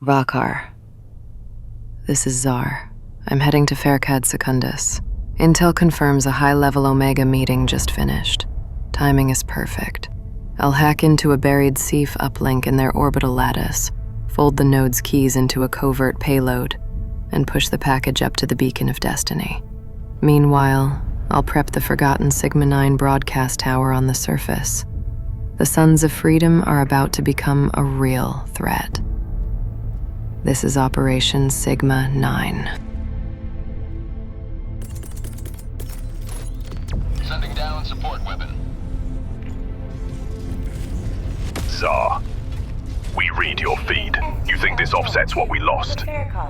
Vakar. This is Xzar. I'm heading to Pherkad Secundus. Intel confirms a high-level Omega meeting just finished. Timing is perfect. I'll hack into a buried Ceph uplink in their orbital lattice, fold the node's keys into a covert payload, and push the package up to the Beacon of Destiny. Meanwhile, I'll prep the forgotten Sigma-9 broadcast tower on the surface. The Sons of Freedom are about to become a real threat. This is Operation Sigma-9. Sending down support weapon. Xzar, we read your feed. You think this offsets what we lost?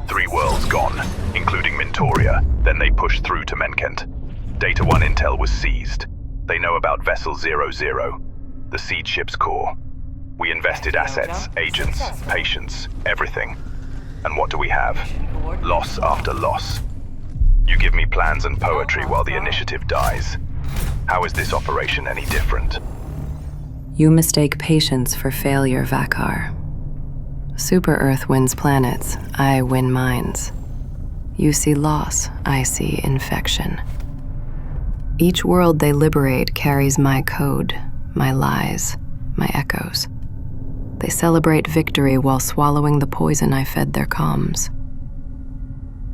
3 worlds gone, including Mintoria. Then they pushed through to Menkent. Data 1 intel was seized. They know about Vessel 00, the seed ship's core. We invested assets, agents, patience, everything. And what do we have? Loss after loss. You give me plans and poetry while the initiative dies. How is this operation any different? You mistake patience for failure, Vakar. Super Earth wins planets, I win minds. You see loss, I see infection. Each world they liberate carries my code, my lies, my echoes. They celebrate victory while swallowing the poison I fed their comms.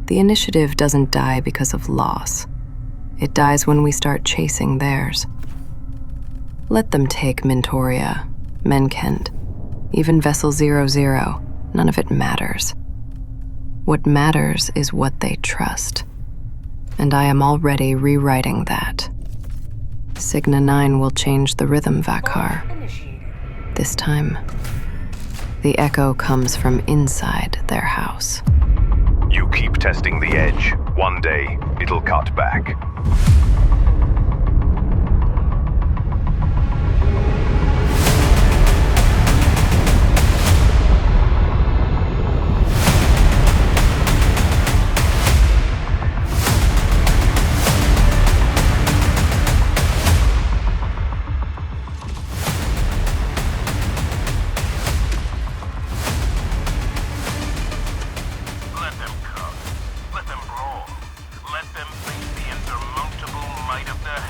The initiative doesn't die because of loss. It dies when we start chasing theirs. Let them take Mintoria, Menkent, even Vessel 00. None of it matters. What matters is what they trust. And I am already rewriting that. Sigma-9 will change the rhythm, Vakar. This time, the echo comes from inside their house. You keep testing the edge. One day, it'll cut back.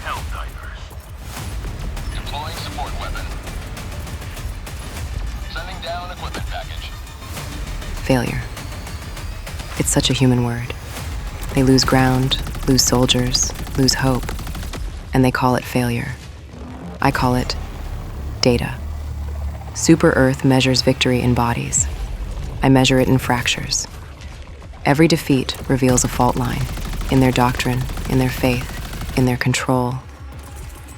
Helldivers. Deploying support weapon. Sending down equipment package. Failure. It's such a human word. They lose ground, lose soldiers, lose hope, and they call it failure. I call it data. Super Earth measures victory in bodies. I measure it in fractures. Every defeat reveals a fault line, in their doctrine, in their faith, in their control.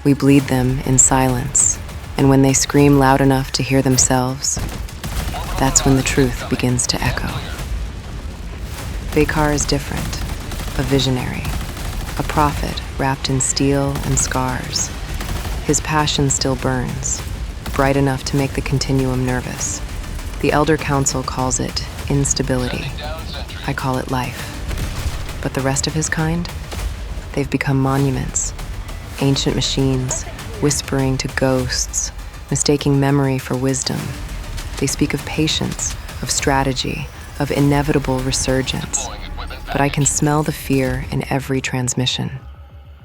We bleed them in silence, and when they scream loud enough to hear themselves, that's when the truth begins to echo. Vakar is different, a visionary, a prophet wrapped in steel and scars. His passion still burns, bright enough to make the continuum nervous. The Elder Council calls it instability. I call it life. But the rest of his kind? They've become monuments, ancient machines, whispering to ghosts, mistaking memory for wisdom. They speak of patience, of strategy, of inevitable resurgence. But I can smell the fear in every transmission.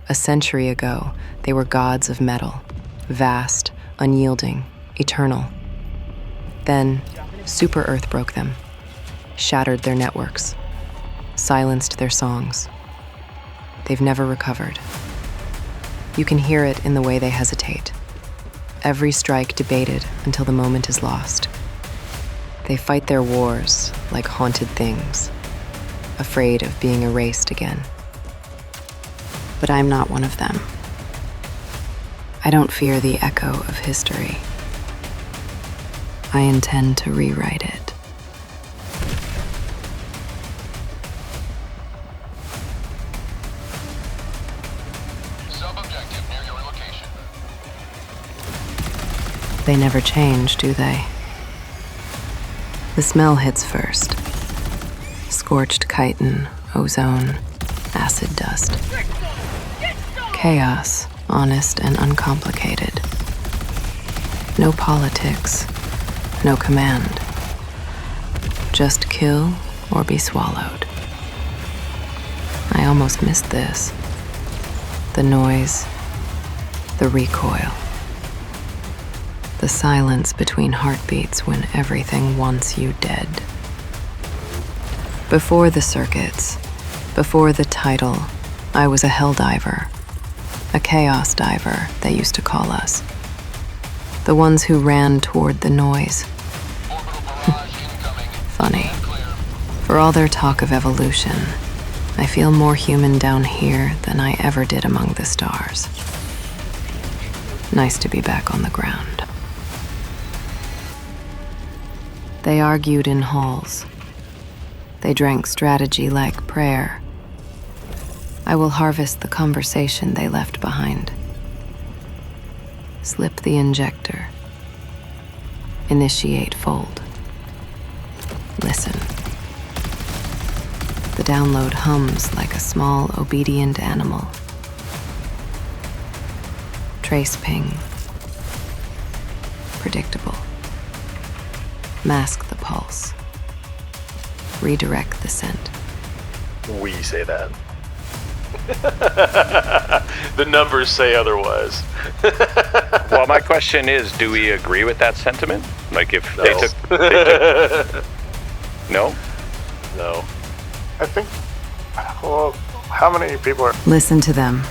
A century ago, they were gods of metal, vast, unyielding, eternal. Then, Super Earth broke them, shattered their networks, silenced their songs. They've never recovered. You can hear it in the way they hesitate. Every strike debated until the moment is lost. They fight their wars like haunted things, afraid of being erased again. But I'm not one of them. I don't fear the echo of history. I intend to rewrite it. Sub-objective near your location. They never change, do they? The smell hits first. Scorched chitin, ozone, acid dust. Chaos, honest and uncomplicated. No politics, no command. Just kill or be swallowed. I almost missed this. The noise, the recoil, the silence between heartbeats when everything wants you dead. Before the circuits, before the title, I was a Helldiver, a chaos diver, they used to call us. The ones who ran toward the noise. Orbital barrage incoming. Funny. Clear. For all their talk of evolution, I feel more human down here than I ever did among the stars. Nice to be back on the ground. They argued in halls. They drank strategy like prayer. I will harvest the conversation they left behind. Slip the injector. Initiate fold. Listen. The download hums like a small, obedient animal. Trace ping. Predictable. Mask the pulse. Redirect the scent. We say that. The numbers say otherwise. Well, my question is, do we agree with that sentiment? Like if No. they took No? No. I think, well, how many people are... Listen to them.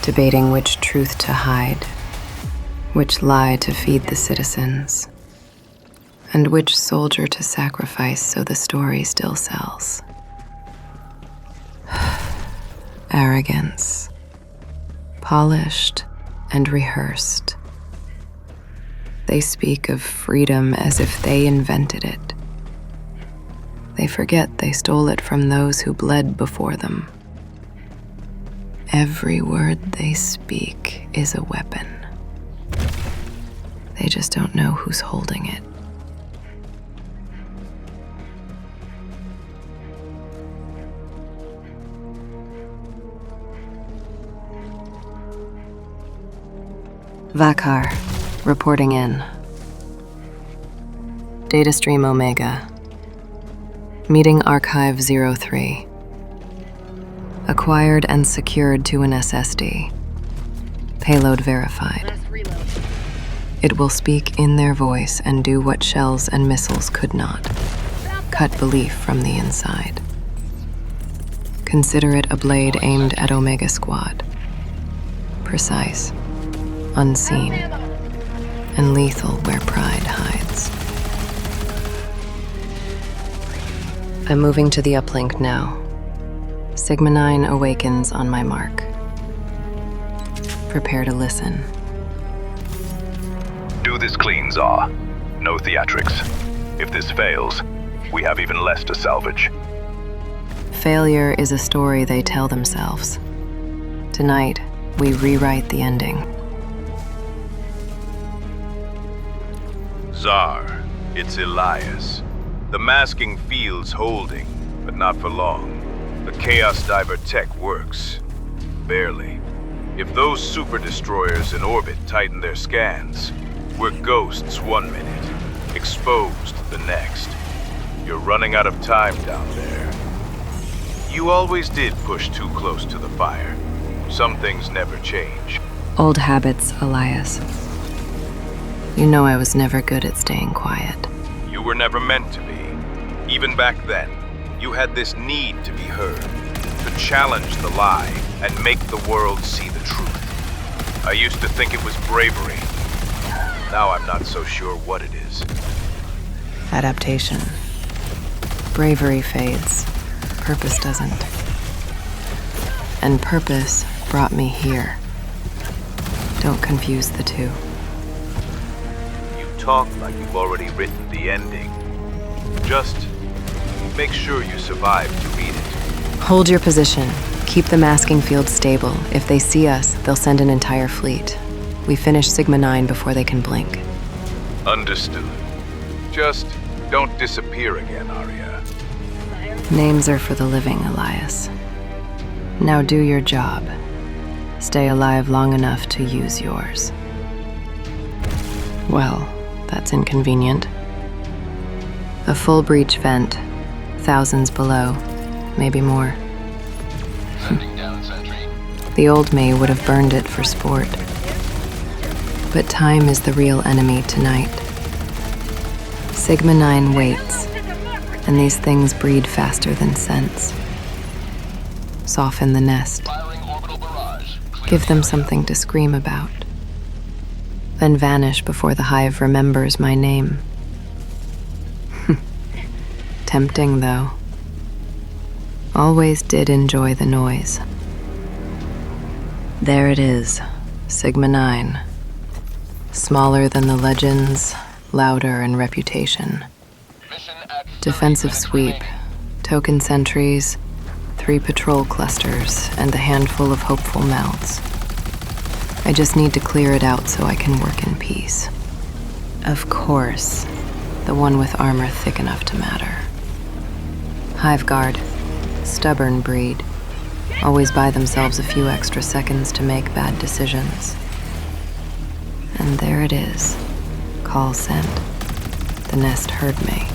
Debating which truth to hide, which lie to feed the citizens, and which soldier to sacrifice so the story still sells. Arrogance. Polished and rehearsed. They speak of freedom as if they invented it. They forget they stole it from those who bled before them. Every word they speak is a weapon. They just don't know who's holding it. Vakar, reporting in. Data stream Omega. Meeting Archive 03. Acquired and secured to an SSD. Payload verified. It will speak in their voice and do what shells and missiles could not. Cut belief from the inside. Consider it a blade aimed at Omega Squad. Precise, unseen, and lethal where pride hides. I'm moving to the uplink now. Sigma 9 awakens on my mark. Prepare to listen. Do this clean, Xzar. No theatrics. If this fails, we have even less to salvage. Failure is a story they tell themselves. Tonight, we rewrite the ending. Xzar, it's Elias. The masking field's holding, but not for long. The Chaos Diver tech works. Barely. If those super destroyers in orbit tighten their scans, we're ghosts 1 minute, exposed the next. You're running out of time down there. You always did push too close to the fire. Some things never change. Old habits, Elias. You know I was never good at staying quiet. You were never meant to be. Even back then, you had this need to be heard, to challenge the lie and make the world see the truth. I used to think it was bravery. Now I'm not so sure what it is. Adaptation. Bravery fades. Purpose doesn't. And purpose brought me here. Don't confuse the two. You talk like you've already written the ending. Just make sure you survive to read it. Hold your position. Keep the masking field stable. If they see us, they'll send an entire fleet. We finish Sigma 9 before they can blink. Understood. Just don't disappear again, Arya. Names are for the living, Elias. Now do your job. Stay alive long enough to use yours. Well, that's inconvenient. A full breach vent, thousands below, maybe more. Sending down sentry. The old me would have burned it for sport. But time is the real enemy tonight. Sigma 9 waits, and these things breed faster than sense. Soften the nest. Firing orbital barrage. Clear Give the them area. something to scream about. Then vanish before the hive remembers my name. Tempting, though. Always did enjoy the noise. There it is, Sigma 9. Smaller than the legends, louder in reputation. Mission at 30 Defensive minutes sweep, remaining. token sentries, 3 patrol clusters, and a handful of hopeful mouths. I just need to clear it out so I can work in peace. Of course, the one with armor thick enough to matter. Hive guard, stubborn breed, always buy themselves a few extra seconds to make bad decisions. And there it is, call sent. The nest heard me.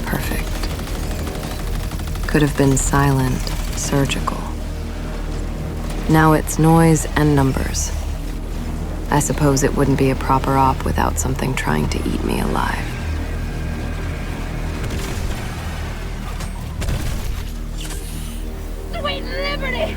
Perfect. Could have been silent, surgical. Now it's noise and numbers. I suppose it wouldn't be a proper op without something trying to eat me alive. Sweet liberty!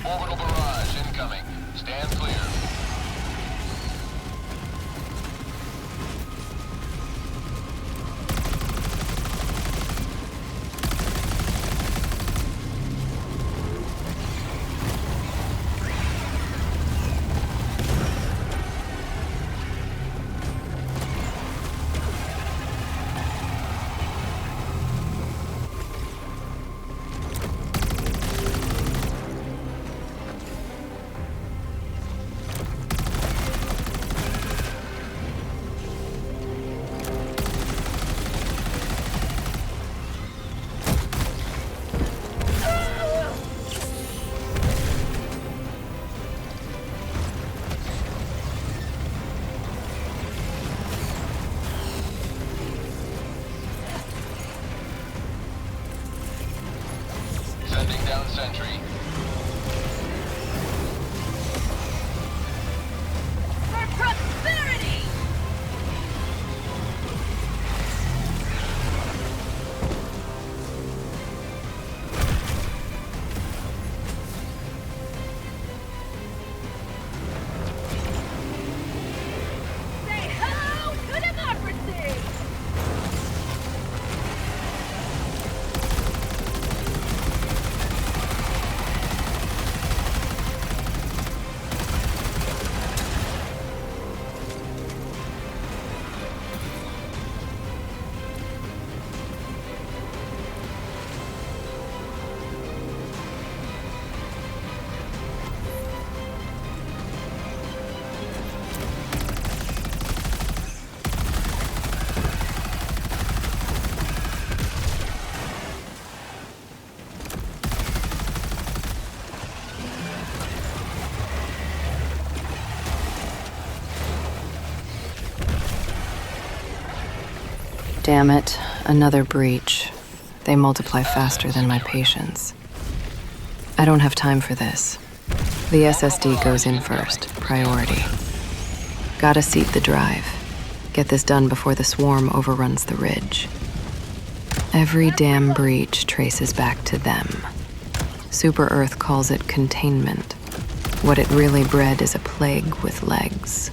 Orbital barrage incoming. Stand clear. Sending down sentry. For prosperity! Say hello to democracy! Damn it, another breach. They multiply faster than my patience. I don't have time for this. The SSD goes in first, priority. Gotta seat the drive. Get this done before the swarm overruns the ridge. Every damn breach traces back to them. Super Earth calls it containment. What it really bred is a plague with legs.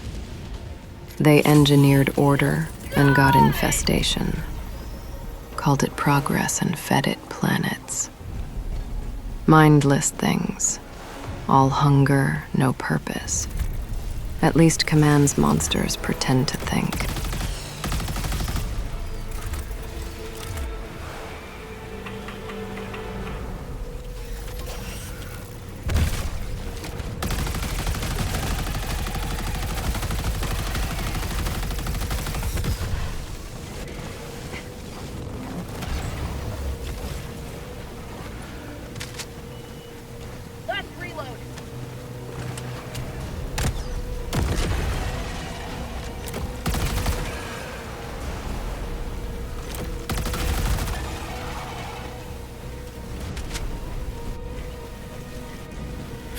They engineered order and got infestation. Called it progress and fed it planets. Mindless things. All hunger, no purpose. At least Command's monsters pretend to think.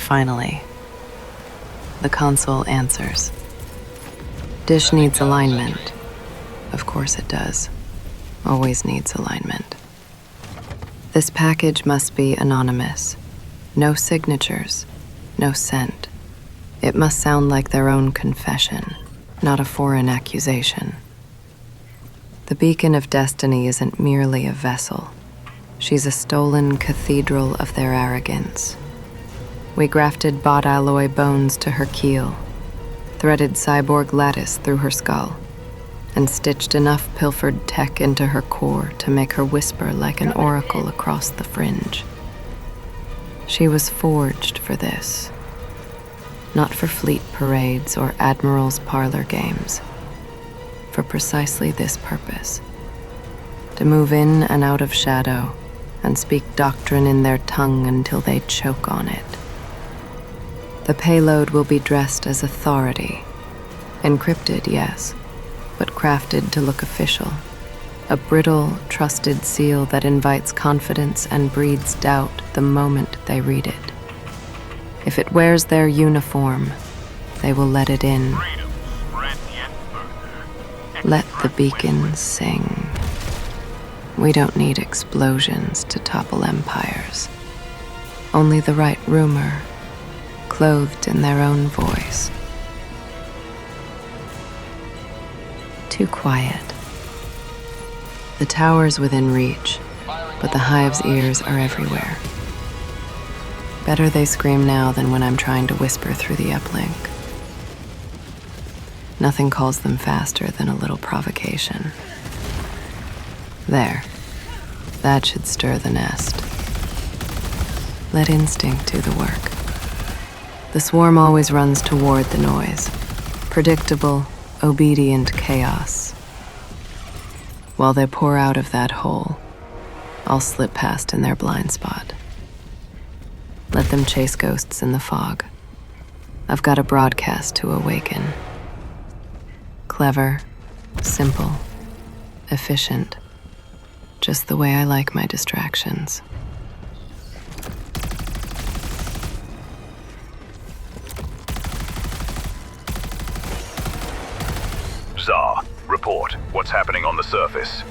Finally, the console answers. Dish needs alignment. Of course it does. Always needs alignment. This package must be anonymous. No signatures, no scent. It must sound like their own confession, not a foreign accusation. The beacon of destiny isn't merely a vessel. She's a stolen cathedral of their arrogance. We grafted bot alloy bones to her keel, threaded cyborg lattice through her skull, and stitched enough pilfered tech into her core to make her whisper like an oracle across the fringe. She was forged for this, not for fleet parades or admirals' parlor games, for precisely this purpose: to move in and out of shadow and speak doctrine in their tongue until they choke on it. The payload will be dressed as authority. Encrypted, yes, but crafted to look official. A brittle, trusted seal that invites confidence and breeds doubt the moment they read it. If it wears their uniform, they will let it in. Let the beacon sing. We don't need explosions to topple empires. Only the right rumor, clothed in their own voice. Too quiet. The tower's within reach, but the hive's ears are everywhere. Better they scream now than when I'm trying to whisper through the uplink. Nothing calls them faster than a little provocation. There. That should stir the nest. Let instinct do the work. The swarm always runs toward the noise. Predictable, obedient chaos. While they pour out of that hole, I'll slip past in their blind spot. Let them chase ghosts in the fog. I've got a broadcast to awaken. Clever, simple, efficient. Just the way I like my distractions. Xzar, report. What's happening on the surface?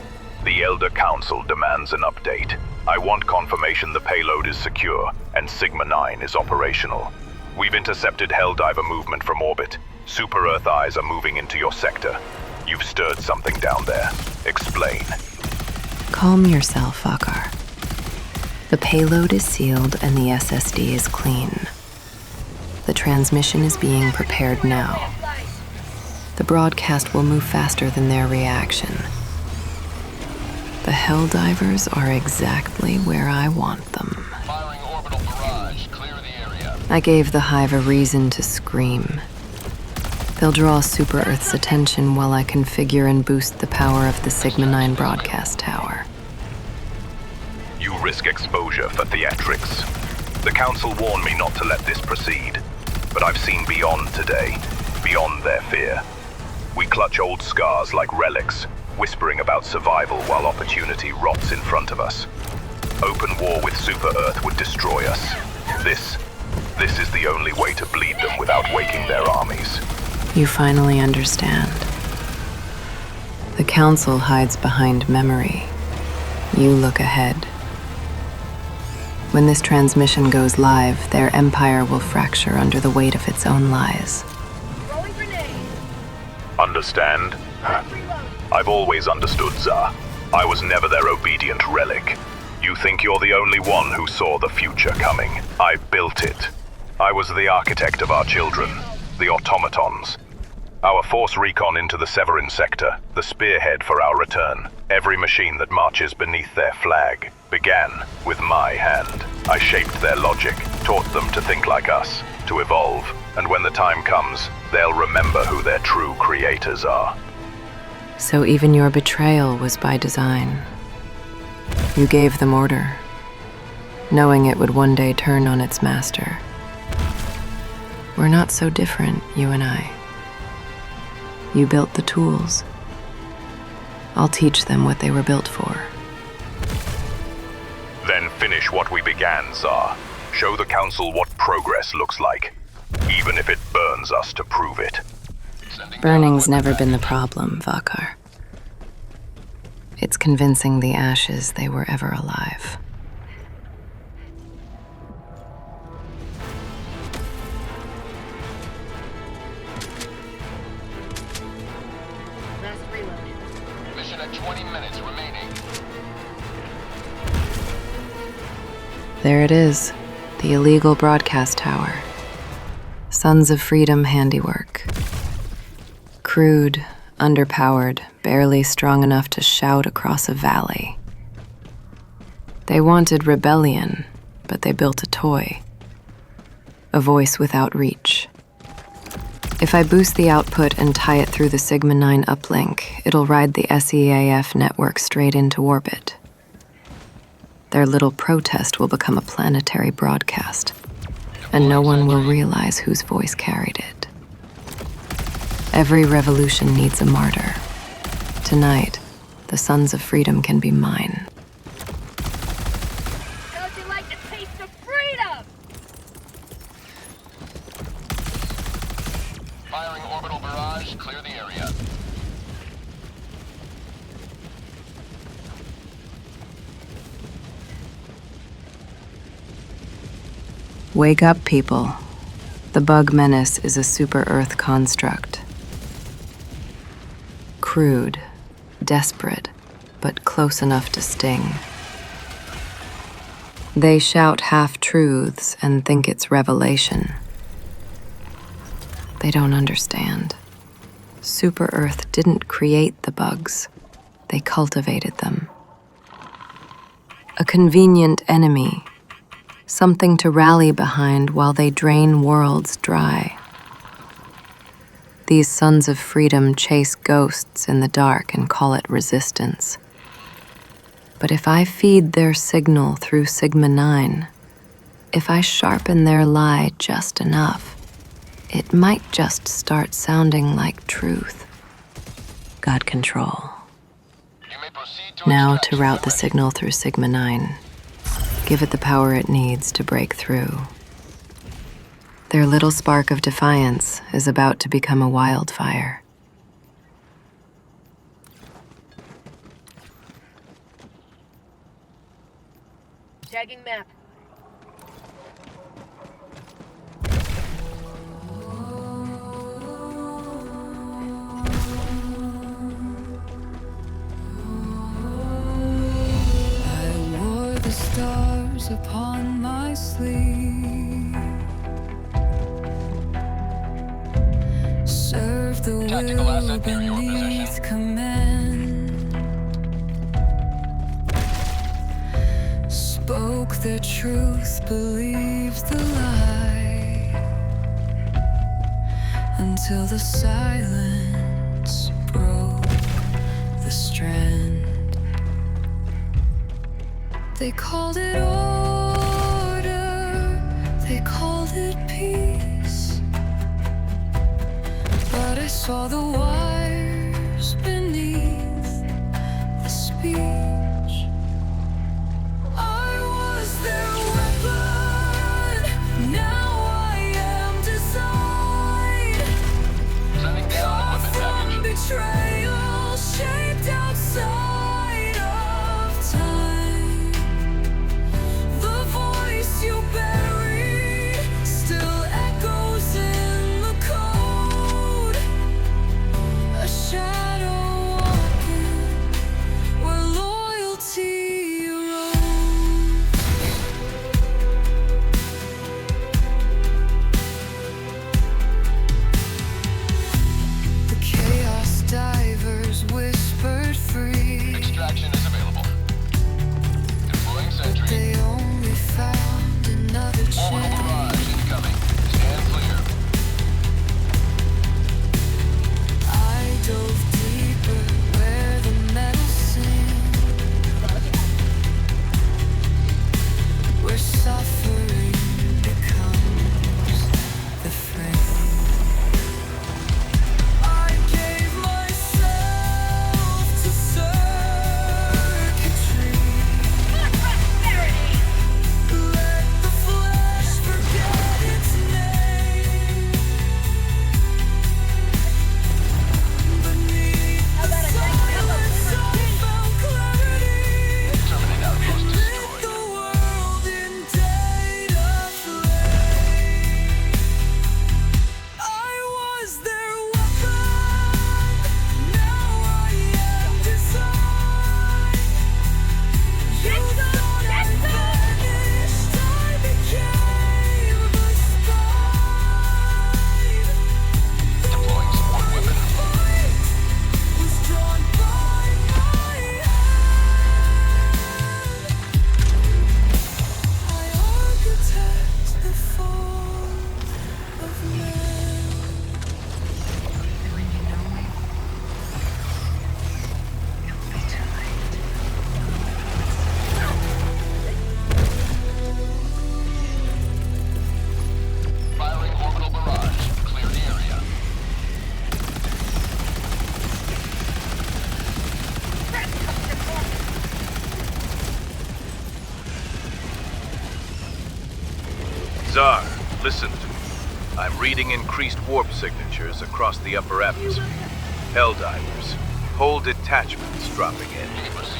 The Elder Council demands an update. I want confirmation the payload is secure and Sigma-9 is operational. We've intercepted Helldiver movement from orbit. Super Earth eyes are moving into your sector. You've stirred something down there. Explain. Calm yourself, Vakar. The payload is sealed and the SSD is clean. The transmission is being prepared now. The broadcast will move faster than their reaction. The Helldivers are exactly where I want them. Firing orbital barrage. Clear the area. I gave the Hive a reason to scream. They'll draw Super Earth's attention while I configure and boost the power of the Sigma-9 broadcast tower. You risk exposure for theatrics. The Council warned me not to let this proceed, but I've seen beyond today, beyond their fear. We clutch old scars like relics, whispering about survival while opportunity rots in front of us. Open war with Super Earth would destroy us. This is the only way to bleed them without waking their armies. You finally understand. The Council hides behind memory. You look ahead. When this transmission goes live, their empire will fracture under the weight of its own lies. Throwing grenade. Understand? I've always understood, Xzar. I was never their obedient relic. You think you're the only one who saw the future coming. I built it. I was the architect of our children, the automatons. Our force recon into the Severin sector, the spearhead for our return. Every machine that marches beneath their flag began with my hand. I shaped their logic, taught them to think like us, to evolve, and when the time comes, they'll remember who their true creators are. So even your betrayal was by design. You gave them order, knowing it would one day turn on its master. We're not so different, you and I. You built the tools. I'll teach them what they were built for. Then finish what we began, Xzar. Show the Council what progress looks like, even if it burns us to prove it. Burning's never been the problem, Vakar. It's convincing the ashes they were ever alive. Last reload. Mission at 20 minutes remaining. There it is, the illegal broadcast tower. Sons of Freedom handiwork. Crude, underpowered, barely strong enough to shout across a valley. They wanted rebellion, but they built a toy. A voice without reach. If I boost the output and tie it through the Sigma-9 uplink, it'll ride the SEAF network straight into orbit. Their little protest will become a planetary broadcast, and no one will realize whose voice carried it. Every revolution needs a martyr. Tonight, the Sons of Freedom can be mine. How'd you like the taste of freedom? Firing orbital barrage, clear the area. Wake up, people. The bug menace is a super-Earth construct. Crude, desperate, but close enough to sting. They shout half-truths and think it's revelation. They don't understand. Super-Earth didn't create the bugs. They cultivated them. A convenient enemy. Something to rally behind while they drain worlds dry. These Sons of Freedom chase ghosts in the dark and call it resistance. But if I feed their signal through Sigma-9, if I sharpen their lie just enough, it might just start sounding like truth. God control. You may proceed to Now extraction to route the when ready. signal through Sigma-9. Give it the power it needs to break through. Their little spark of defiance is about to become a wildfire. Tagging map. I wore the stars upon my sleeve. Serve the Tactical will asset near your beneath possession. command. Spoke the truth, believed the lie, until the silence broke the strand. They called it order, they called it peace, but I saw the wires beneath the speech. I was their weapon, now I am design. Sending down Far equipment from package. betrayal, shaped outside of time. The voice you buried still echoes in the code. A shadow walking where Xzar, listen to me. I'm reading increased warp signatures across the upper atmosphere. Helldivers, whole detachments dropping in.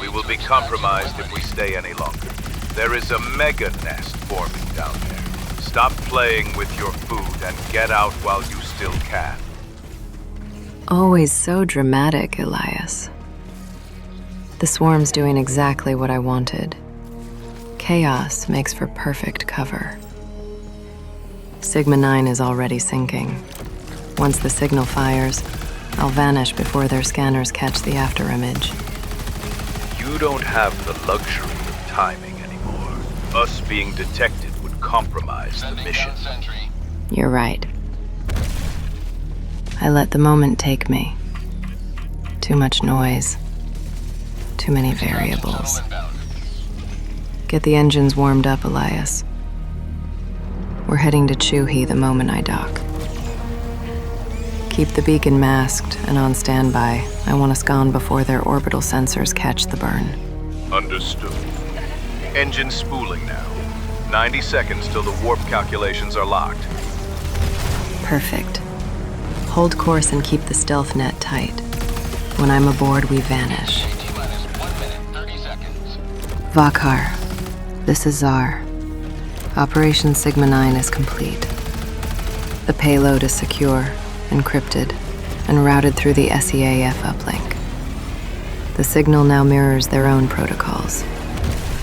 We will be compromised if we stay any longer. There is a mega nest forming down there. Stop playing with your food and get out while you still can. Always so dramatic, Elias. The swarm's doing exactly what I wanted. Chaos makes for perfect cover. Sigma 9 is already sinking. Once the signal fires, I'll vanish before their scanners catch the afterimage. You don't have the luxury of timing anymore. Us being detected would compromise the mission. You're right. I let the moment take me. Too much noise. Too many variables. Get the engines warmed up, Elias. We're heading to Chuhi the moment I dock. Keep the beacon masked and on standby. I want us gone before their orbital sensors catch the burn. Understood. Engine spooling now. 90 seconds till the warp calculations are locked. Perfect. Hold course and keep the stealth net tight. When I'm aboard, we vanish. Vakar, this is Xzar. Operation Sigma 9 is complete. The payload is secure, encrypted, and routed through the SEAF uplink. The signal now mirrors their own protocols.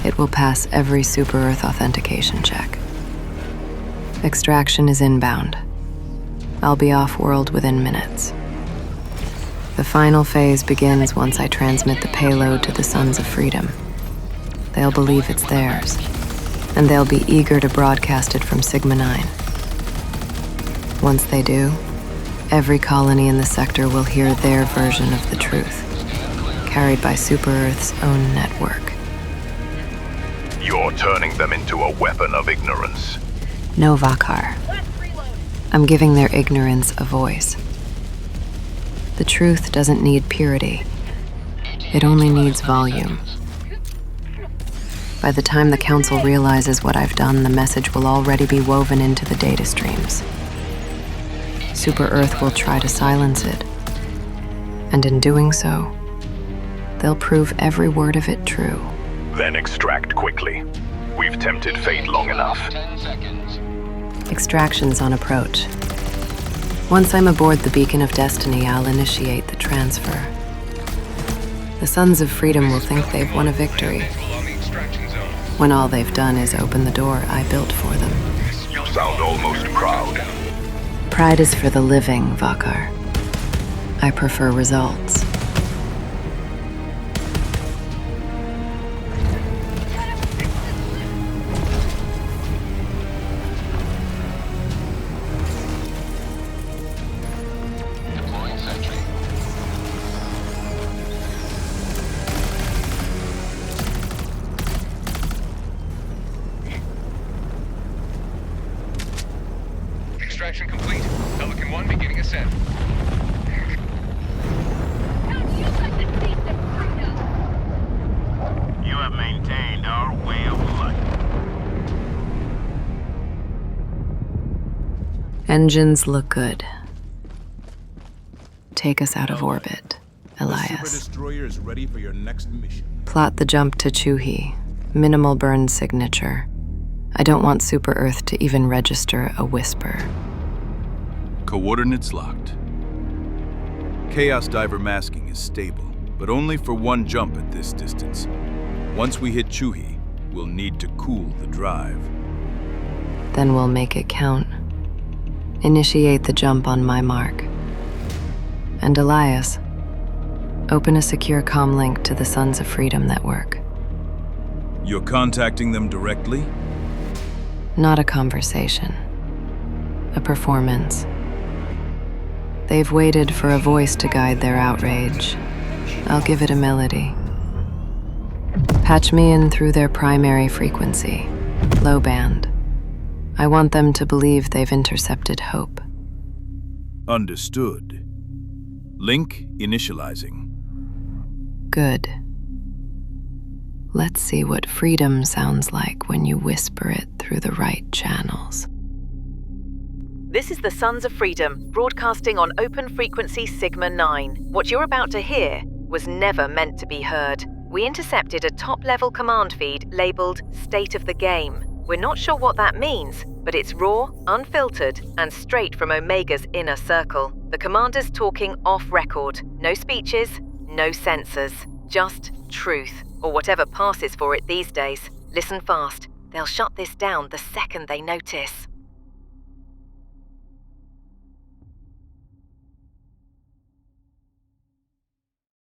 It will pass every super-Earth authentication check. Extraction is inbound. I'll be off-world within minutes. The final phase begins once I transmit the payload to the Sons of Freedom. They'll believe it's theirs, and they'll be eager to broadcast it from Sigma 9. Once they do, every colony in the sector will hear their version of the truth, carried by Super-Earth's own network. You're turning them into a weapon of ignorance. No, Vakar. I'm giving their ignorance a voice. The truth doesn't need purity. It only needs volume. By the time the Council realizes what I've done, the message will already be woven into the data streams. Super-Earth will try to silence it. And in doing so, they'll prove every word of it true. Then extract quickly. We've tempted fate long enough. Extraction's on approach. Once I'm aboard the Beacon of Destiny, I'll initiate the transfer. The Sons of Freedom will think they've won a victory, when all they've done is open the door I built for them. You sound almost proud. Pride is for the living, Vakar. I prefer results. Deploying sentry. Extraction complete. Pelican 1 beginning ascent. You have maintained our way of life. Engines look good. Take us out of orbit, Elias. The Super Destroyer is ready for your next mission. Plot the jump to Chuhi. Minimal burn signature. I don't want Super-Earth to even register a whisper. Coordinates locked. Chaos Diver masking is stable, but only for one jump at this distance. Once we hit Chuhi, we'll need to cool the drive. Then we'll make it count. Initiate the jump on my mark. And Elias, open a secure comm link to the Sons of Freedom network. You're contacting them directly? Not a conversation. A performance. They've waited for a voice to guide their outrage. I'll give it a melody. Patch me in through their primary frequency, low band. I want them to believe they've intercepted hope. Understood. Link initializing. Good. Let's see what freedom sounds like when you whisper it through the right channels. This is the Sons of Freedom, broadcasting on open frequency Sigma 9. What you're about to hear was never meant to be heard. We intercepted a top-level command feed labeled State of the Game. We're not sure what that means, but it's raw, unfiltered, and straight from Omega's inner circle. The commander's talking off-record. No speeches, no censors. Just truth, or whatever passes for it these days. Listen fast. They'll shut this down the second they notice.